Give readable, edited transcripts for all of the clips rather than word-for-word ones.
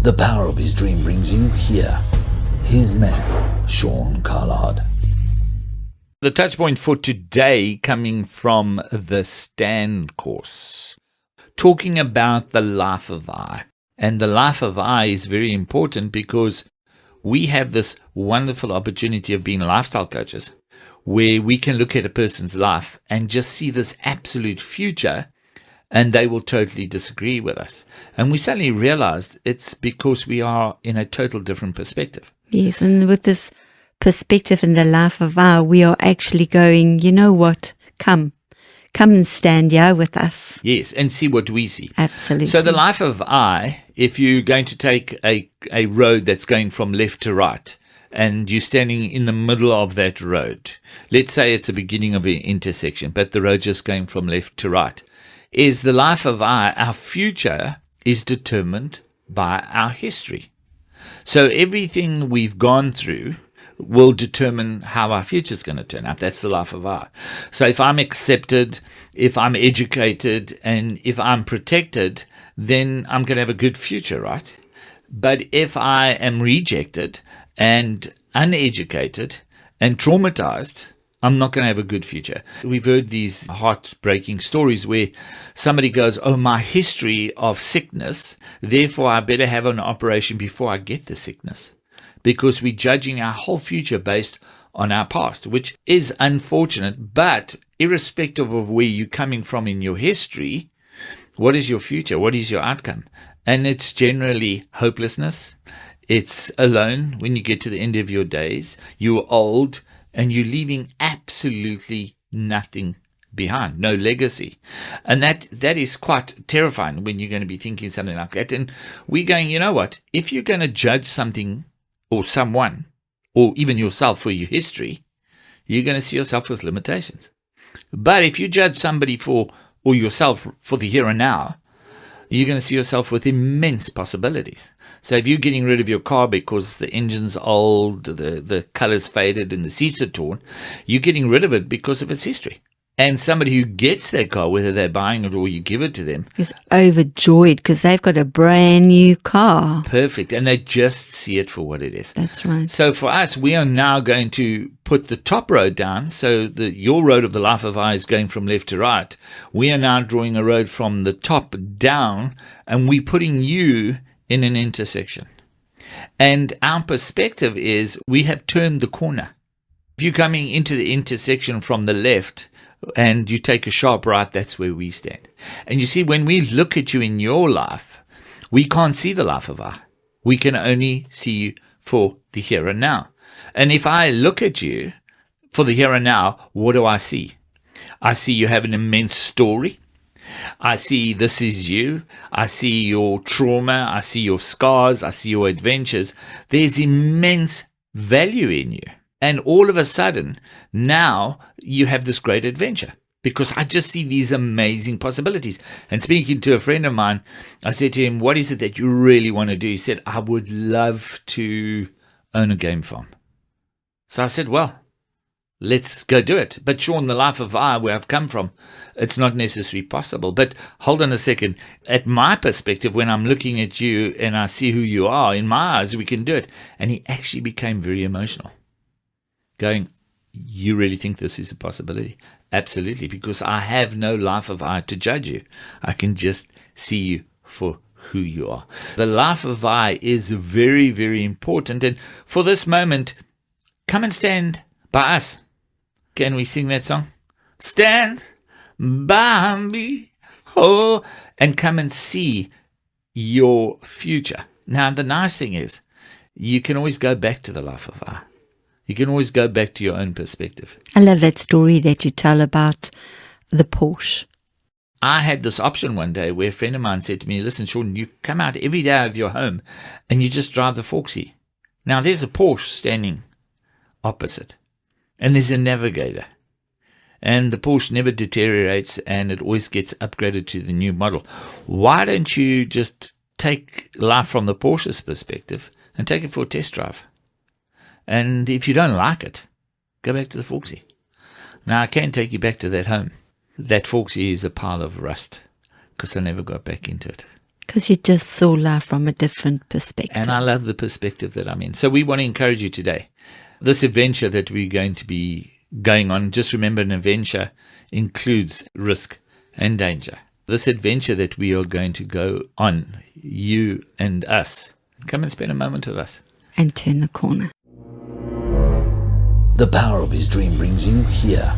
The power of his dream brings you here. His man, Sean Carlard. The touch point for today coming from the Stand course, talking about the life of I. And the life of I is very important because we have this wonderful opportunity of being lifestyle coaches where we can look at a person's life and just see this absolute future, and they will totally disagree with us. And we suddenly realized it's because we are in a total different perspective. Yes, and with this perspective in the life of I, we are actually going, you know what, come and stand here with us. Yes, and see what we see. Absolutely. So the life of I, if you're going to take a road that's going from left to right, and you're standing in the middle of that road, let's say it's the beginning of an intersection, but the road just going from left to right, is the life of I, our future is determined by our history. So everything we've gone through will determine how our future is going to turn out. That's the life of I. So if I'm accepted, if I'm educated, and if I'm protected, then I'm going to have a good future, right? But if I am rejected and uneducated and traumatized, I'm not going to have a good future. We've heard these heartbreaking stories where somebody goes, oh, my history of sickness, therefore I better have an operation before I get the sickness. Because we're judging our whole future based on our past, which is unfortunate. But irrespective of where you're coming from in your history, what is your future? What is your outcome? And it's generally hopelessness. It's alone when you get to the end of your days. You're old and you're leaving absolutely nothing behind, no legacy. And that is quite terrifying when you're going to be thinking something like that. And we're going, you know what? If you're going to judge something or someone, or even yourself for your history, you're going to see yourself with limitations. But if you judge somebody or yourself for the here and now, you're going to see yourself with immense possibilities. So if you're getting rid of your car because the engine's old, the color's faded, and the seats are torn, you're getting rid of it because of its history. And somebody who gets their car, whether they're buying it or you give it to them, is overjoyed because they've got a brand new car. Perfect. And they just see it for what it is. That's right. So for us, we are now going to put the top road down. So your road of the life of I is going from left to right. We are now drawing a road from the top down, and we're putting you in an intersection. And our perspective is we have turned the corner. If you're coming into the intersection from the left, and you take a sharp right, that's where we stand. And you see, when we look at you in your life, we can't see the life of I. We can only see you for the here and now. And if I look at you for the here and now, what do I see? I see you have an immense story. I see this is you. I see your trauma. I see your scars. I see your adventures. There's immense value in you. And all of a sudden, now you have this great adventure because I just see these amazing possibilities. And speaking to a friend of mine, I said to him, what is it that you really want to do? He said, I would love to own a game farm. So I said, well, let's go do it. But Sean, the life of I, where I've come from, it's not necessarily possible. But hold on a second. At my perspective, when I'm looking at you and I see who you are, in my eyes, we can do it. And he actually became very emotional. Going, you really think this is a possibility? Absolutely, because I have no life of I to judge you. I can just see you for who you are. The life of I is very, very important. And for this moment, come and stand by us. Can we sing that song? Stand by me, oh, and come and see your future. Now, the nice thing is, you can always go back to the life of I. You can always go back to your own perspective. I love that story that you tell about the Porsche. I had this option one day where a friend of mine said to me, listen, Sean, you come out every day of your home and you just drive the Foxy. Now, there's a Porsche standing opposite and there's a Navigator. And the Porsche never deteriorates and it always gets upgraded to the new model. Why don't you just take life from the Porsche's perspective and take it for a test drive? And if you don't like it, go back to the Foxy. Now, I can take you back to that home. That Foxy is a pile of rust because I never got back into it. Because you just saw life from a different perspective. And I love the perspective that I'm in. So we want to encourage you today. This adventure that we're going to be going on, just remember, an adventure includes risk and danger. This adventure that we are going to go on, you and us, come and spend a moment with us. And turn the corner. The power of his dream brings you here.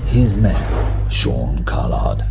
His man, Sean Carlard.